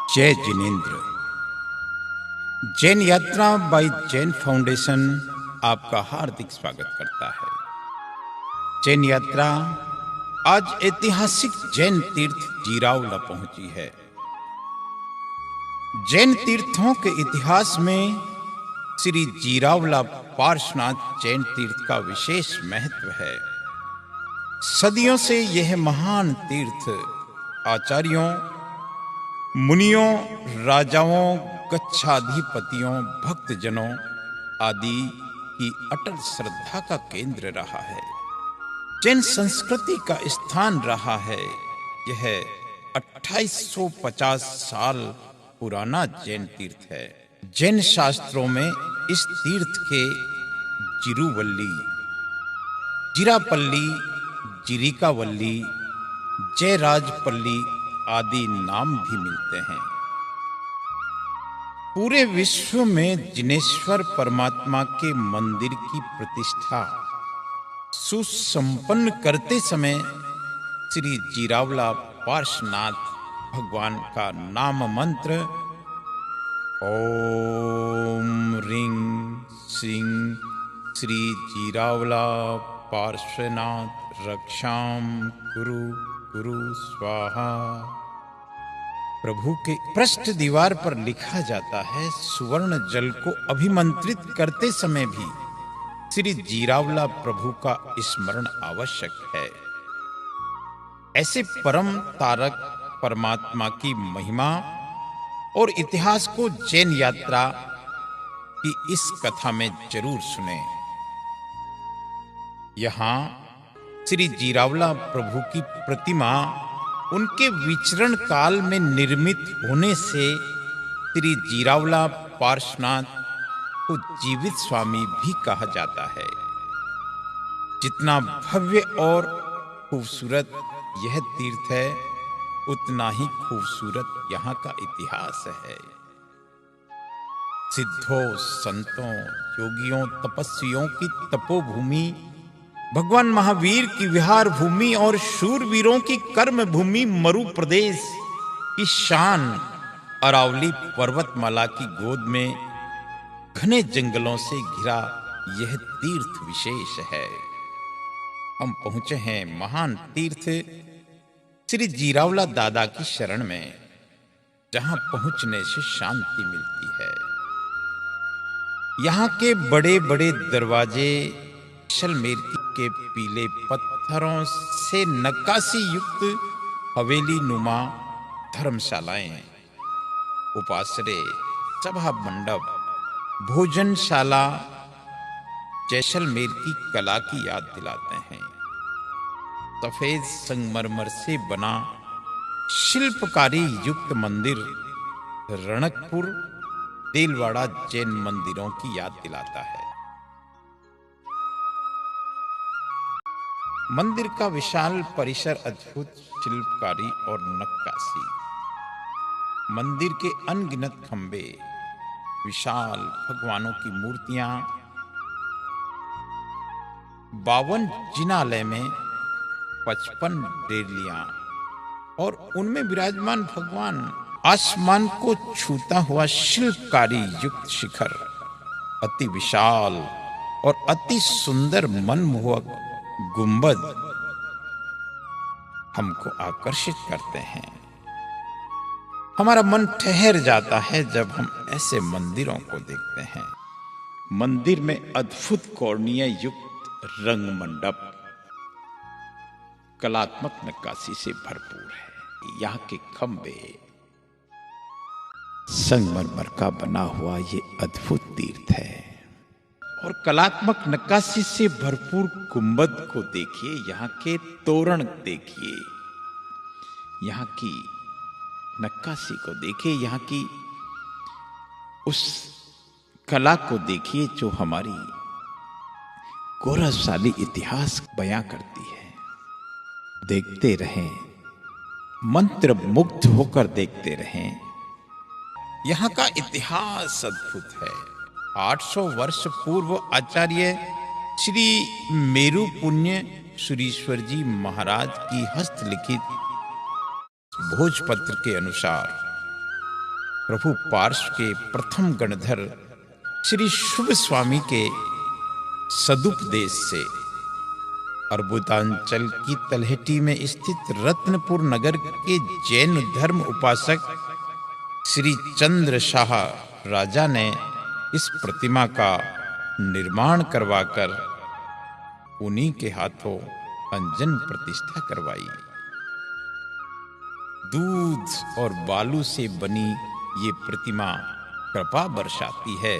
जय जिनेन्द्र। जैन यात्रा bye Jain foundation आपका हार्दिक स्वागत करता है। जैन यात्रा आज ऐतिहासिक जैन तीर्थ जीरावला पहुंची है। जैन तीर्थों के इतिहास में श्री जीरावला पार्श्वनाथ जैन तीर्थ का विशेष महत्व है। सदियों से यह महान तीर्थ आचार्यों, मुनियों, राजाओं, गच्छाधिपतियों, भक्तजनों आदि की अटल श्रद्धा का केंद्र रहा है। जैन संस्कृति का स्थान रहा है। यह 2850 साल पुराना जैन तीर्थ है। जैन शास्त्रों में इस तीर्थ के जिरुवल्ली, जिरापल्ली, जिरिकावल्ली, जयराजपल्ली आदि नाम भी मिलते हैं। पूरे विश्व में जिनेश्वर परमात्मा के मंदिर की प्रतिष्ठा सुसंपन्न करते समय श्री जीरावला पार्श्वनाथ भगवान का नाम मंत्र ओम ह्रीं श्रीं श्री जीरावला पार्श्वनाथ रक्षाम कुरु गुरु स्वाहा प्रभु के पृष्ठ दीवार पर लिखा जाता है। सुवर्ण जल को अभिमंत्रित करते समय भी श्री जीरावला प्रभु का स्मरण आवश्यक है। ऐसे परम तारक परमात्मा की महिमा और इतिहास को जैन यात्रा की इस कथा में जरूर सुने। यहाँ श्री जीरावला प्रभु की प्रतिमा उनके विचरण काल में निर्मित होने से श्री जीरावला पार्श्वनाथ को जीवित स्वामी भी कहा जाता है। जितना भव्य और खूबसूरत यह तीर्थ है, उतना ही खूबसूरत यहाँ का इतिहास है। सिद्धों, संतों, योगियों, तपस्वियों की तपोभूमि, भगवान महावीर की विहार भूमि और शूरवीरों की कर्म भूमि मरु प्रदेश की शान अरावली पर्वतमाला की गोद में घने जंगलों से घिरा यह तीर्थ विशेष है। हम पहुंचे हैं महान तीर्थ श्री जीरावला दादा की शरण में, जहां पहुंचने से शांति मिलती है। यहाँ के बड़े बड़े दरवाजे जैसलमेर के पीले पत्थरों से नक्काशी युक्त हवेली नुमा धर्मशालाएं, उपासरे, सभा मंडप, भोजनशाला जैसलमेर की कला की याद दिलाते हैं। सफेद संगमरमर से बना शिल्पकारी युक्त मंदिर रणकपुर, देलवाड़ा जैन मंदिरों की याद दिलाता है। मंदिर का विशाल परिसर, अद्भुत शिल्पकारी और नक्काशी, मंदिर के अनगिनत खंबे, विशाल भगवानों की मूर्तियां, 52 जिनालय में 55 डेलियां और उनमें विराजमान भगवान, आसमान को छूता हुआ शिल्पकारी युक्त शिखर, अति विशाल और अति सुंदर मनमोहक गुंबद हमको आकर्षित करते हैं। हमारा मन ठहर जाता है जब हम ऐसे मंदिरों को देखते हैं। मंदिर में अद्भुत कोर्निया युक्त रंग मंडप कलात्मक नक्काशी से भरपूर है। यहाँ के खंबे, संगमरमर का बना हुआ ये अद्भुत तीर्थ है और कलात्मक नक्काशी से भरपूर गुंबद को देखिए, यहाँ के तोरण देखिए, यहाँ की नक्काशी को देखिए, यहाँ की उस कला को देखिए जो हमारी गौरवशाली इतिहास बयां करती है। देखते रहें, मंत्र मुग्ध होकर देखते रहें। यहाँ का इतिहास अद्भुत है। 800 वर्ष पूर्व आचार्य श्री मेरु पुण्य सुरीश्वर जी महाराज की हस्तलिखित भोजपत्र के अनुसार प्रभु पार्श्व के प्रथम गणधर श्री शुभ स्वामी के सदुपदेश से अर्बुदांचल की तलहटी में स्थित रत्नपुर नगर के जैन धर्म उपासक श्री चंद्र शाह राजा ने इस प्रतिमा का निर्माण करवाकर उन्हीं के हाथों अंजन प्रतिष्ठा करवाई। दूध और बालू से बनी ये प्रतिमा कृपा बरसाती है।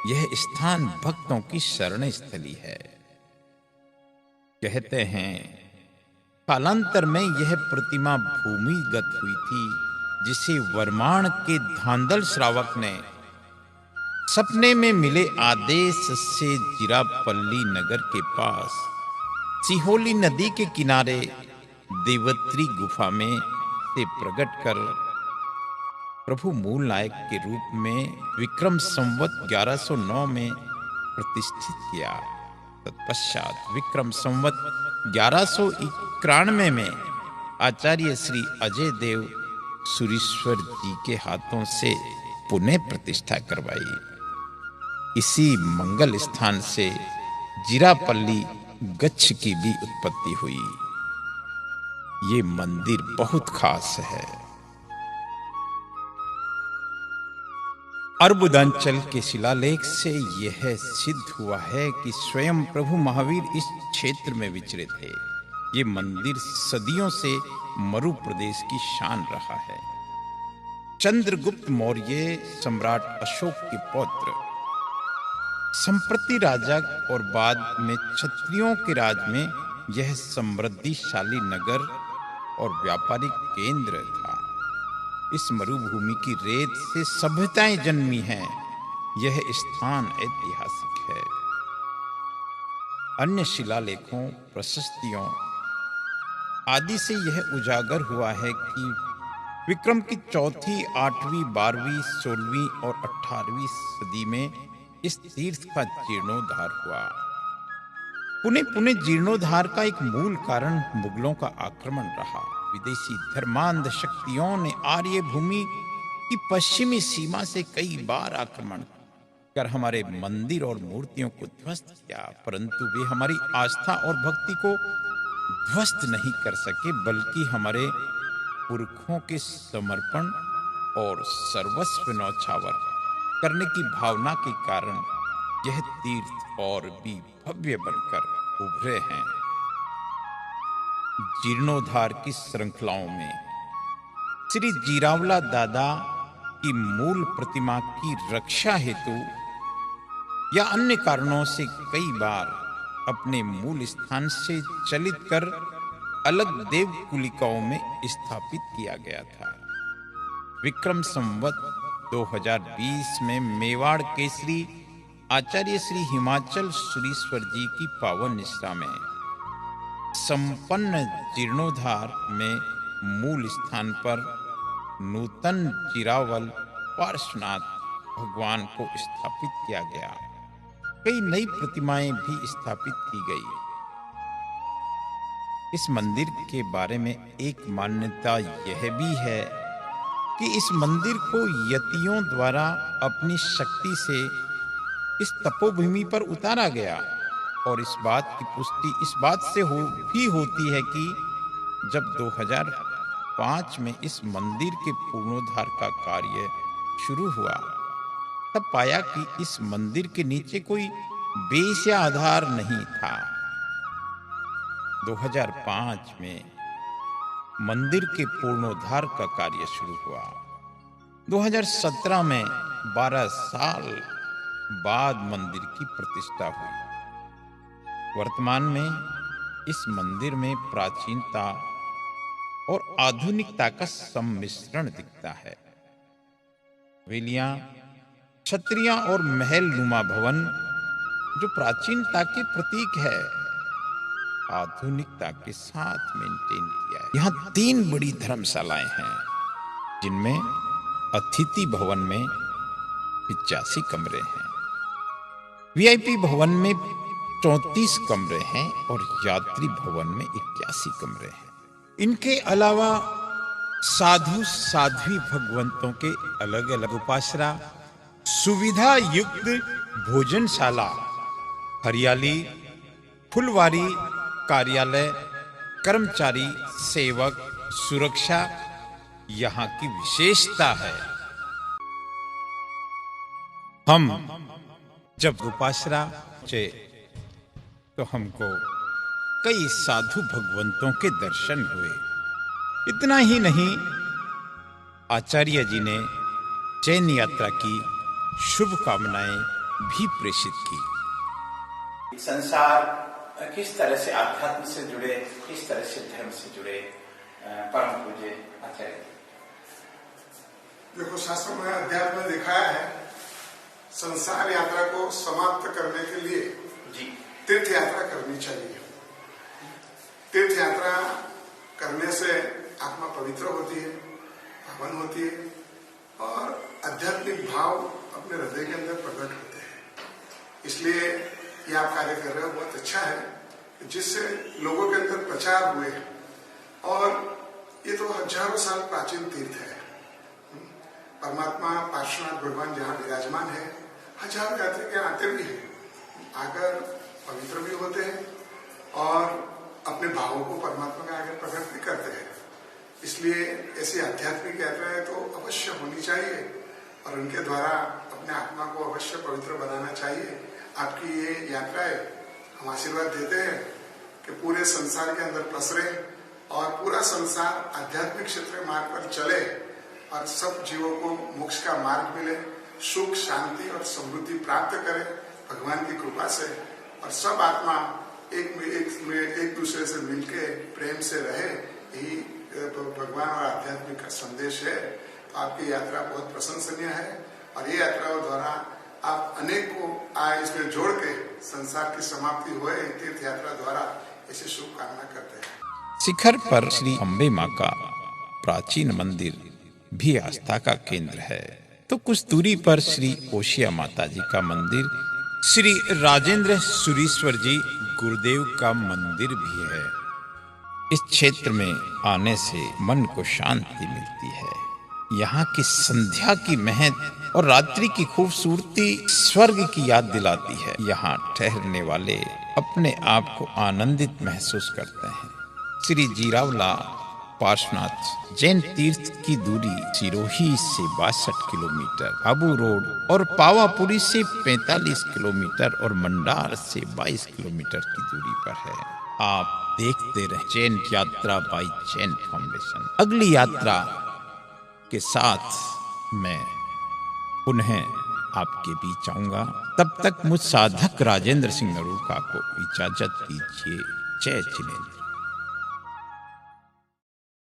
यह स्थान भक्तों की शरण स्थली है। कहते हैं कालांतर में यह प्रतिमा भूमिगत हुई थी, जिसे वर्माण के धांधल श्रावक ने सपने में मिले आदेश से जिरापल्ली नगर के पास सिहोली नदी के किनारे देवत्री गुफा में से प्रकट कर प्रभु मूल नायक के रूप में विक्रम संवत 1109 में प्रतिष्ठित किया। तत्पश्चात विक्रम संवत 1191 में आचार्य श्री अजय देव सुरीश्वर जी के हाथों से पुनः प्रतिष्ठा करवाई। इसी मंगल स्थान से जिरापल्ली गच्छ की भी उत्पत्ति हुई। ये मंदिर बहुत खास है। अर्बुदांचल के शिलालेख से यह सिद्ध हुआ है कि स्वयं प्रभु महावीर इस क्षेत्र में विचरे थे। ये मंदिर सदियों से मरु प्रदेश की शान रहा है। चंद्रगुप्त मौर्य सम्राट अशोक के पौत्र, संप्रति राजा और बाद में क्षत्रियों के राज में यह समृद्धिशाली नगर और व्यापारिक केंद्र था। इस मरुभूमि की रेत से सभ्यताएं जन्मी हैं। यह स्थान ऐतिहासिक है। अन्य शिलालेखों, प्रशस्तियों आदि से यह उजागर हुआ है कि विक्रम की चौथी, 8वीं, 12वीं, 16वीं और 18वीं सदी में इस तीर्थ का जीर्णोद्धार हुआ। पुणे जीर्णोद्धार का एक मूल कारण मुगलों का आक्रमण रहा। विदेशी धर्मांध शक्तियों ने आर्य भूमि की पश्चिमी सीमा से कई बार आक्रमण कर हमारे मंदिर और मूर्तियों को ध्वस्त किया, परंतु वे हमारी आस्था और भक्ति को ध्वस्त नहीं कर सके, बल्कि हमारे पुरखों के समर्पण और सर्वस्व न्यौछावर करने की भावना के कारण यह तीर्थ और भी भव्य बनकर उभरे हैं। जीर्णोद्धार की श्रृंखलाओं में श्री जीरावला दादा की मूल प्रतिमा की रक्षा हेतु या अन्य कारणों से कई बार अपने मूल स्थान से चलित कर अलग देव कुलिकाओं में स्थापित किया गया था। विक्रम संवत 2020 में मेवाड़ केसरी आचार्य श्री हिमाचल सुरीश्वर जी की पावन निष्ठा में संपन्न जीर्णोद्धार में मूल स्थान पर नूतन जिरावल पार्श्वनाथ भगवान को स्थापित किया गया। कई नई प्रतिमाएं भी स्थापित की गई। इस मंदिर के बारे में एक मान्यता यह भी है कि इस मंदिर को यतियों द्वारा अपनी शक्ति से इस तपोभूमि पर उतारा गया, और इस बात की पुष्टि इस बात से भी होती है कि जब 2005 में इस मंदिर के पुनरुद्धार का कार्य शुरू हुआ, तब पाया कि इस मंदिर के नीचे कोई बेस या आधार नहीं था। 2005 में मंदिर के पूर्णोद्धार का कार्य शुरू हुआ। 2017 में 12 साल बाद मंदिर की प्रतिष्ठा हुई। वर्तमान में इस मंदिर में प्राचीनता और आधुनिकता का सम्मिश्रण दिखता है। हवेलियां, छतरियां और महल नुमा भवन जो प्राचीनता के प्रतीक है, आधुनिकता के साथ मेंटेन किया है। यहाँ 3 बड़ी धर्मशालाएं हैं, जिनमें अतिथि भवन में 85 कमरे हैं, वीआईपी भवन में 34 कमरे हैं और यात्री भवन में 81 कमरे हैं। इनके अलावा साधु साध्वी भगवंतों के अलग अलग उपासना, सुविधा युक्त भोजनशाला, हरियाली, फुलवारी, कार्यालय, कर्मचारी, सेवक, सुरक्षा यहाँ की विशेषता है। हम जब उपासना पहुंचे तो हमको कई साधु भगवंतों के दर्शन हुए। इतना ही नहीं, आचार्य जी ने जैन यात्रा की शुभकामनाएं भी प्रेषित की। संसार किस तरह से आध्यात्म से जुड़े, किस तरह से धर्म से जुड़े, परम पूज्य आचार्य। देखो, शास्त्र में अध्यात्म में दिखाया है, संसार यात्रा को समाप्त करने के लिए तीर्थ यात्रा करनी चाहिए। तीर्थ यात्रा करने से आत्मा पवित्र होती है, पावन होती है और आध्यात्मिक भाव अपने हृदय के अंदर प्रकट होते हैं। इसलिए ये आप कार्य कर रहे हो, बहुत अच्छा है, जिससे लोगों के अंदर प्रचार हुए। और ये तो हजारों साल प्राचीन तीर्थ है। परमात्मा पार्श्वनाथ भगवान जहाँ विराजमान है, हजारों यात्री के आते भी हैं, आकर पवित्र भी होते हैं और अपने भावों को परमात्मा के आगे प्रकट भी करते हैं। इसलिए ऐसी आध्यात्मिक यात्राएं तो अवश्य होनी चाहिए और उनके द्वारा अपने आत्मा को अवश्य पवित्र बनाना चाहिए। आपकी ये यात्राएं हम आशीर्वाद देते हैं कि पूरे संसार के अंदर पसरे और पूरा संसार आध्यात्मिक क्षेत्र मार्ग पर चले और सब जीवों को मोक्ष का मार्ग मिले, सुख, शांति और समृद्धि प्राप्त करे भगवान की कृपा से, और सब आत्मा एक दूसरे से मिलके प्रेम से रहे। यही भगवान और आध्यात्मिक का संदेश है। तो आपकी यात्रा बहुत प्रशंसनीय है और ये यात्राओं द्वारा आप अनेक को इसमें जोड़ के संसार की समाप्ति हुए तीर्थ यात्रा द्वारा, ऐसी शुभकामना करते हैं। शिखर पर श्री अम्बे माँ का प्राचीन मंदिर भी आस्था का केंद्र है। तो कुछ दूरी पर श्री ओशिया माता जी का मंदिर, श्री राजेंद्र सुरीश्वर जी गुरुदेव का मंदिर भी है। इस क्षेत्र में आने से मन को शांति मिलती है। यहाँ की संध्या की महक और रात्रि की खूबसूरती स्वर्ग की याद दिलाती है। यहाँ ठहरने वाले अपने आप को आनंदित महसूस करते हैं। श्री जीरावला पार्श्वनाथ जैन तीर्थ की दूरी सिरोही से 62 किलोमीटर, आबू रोड और पावापुरी से 45 किलोमीटर और मंडार से 22 किलोमीटर की दूरी पर है। आप देखते रहे जैन यात्रा बाय जैन फाउंडेशन। अगली यात्रा के साथ मैं पुनः आपके बीच आऊंगा। तब तक मुझ साधक राजेंद्र सिंह नरूका को इजाजत दीजिए। जय जिनेन्द्र।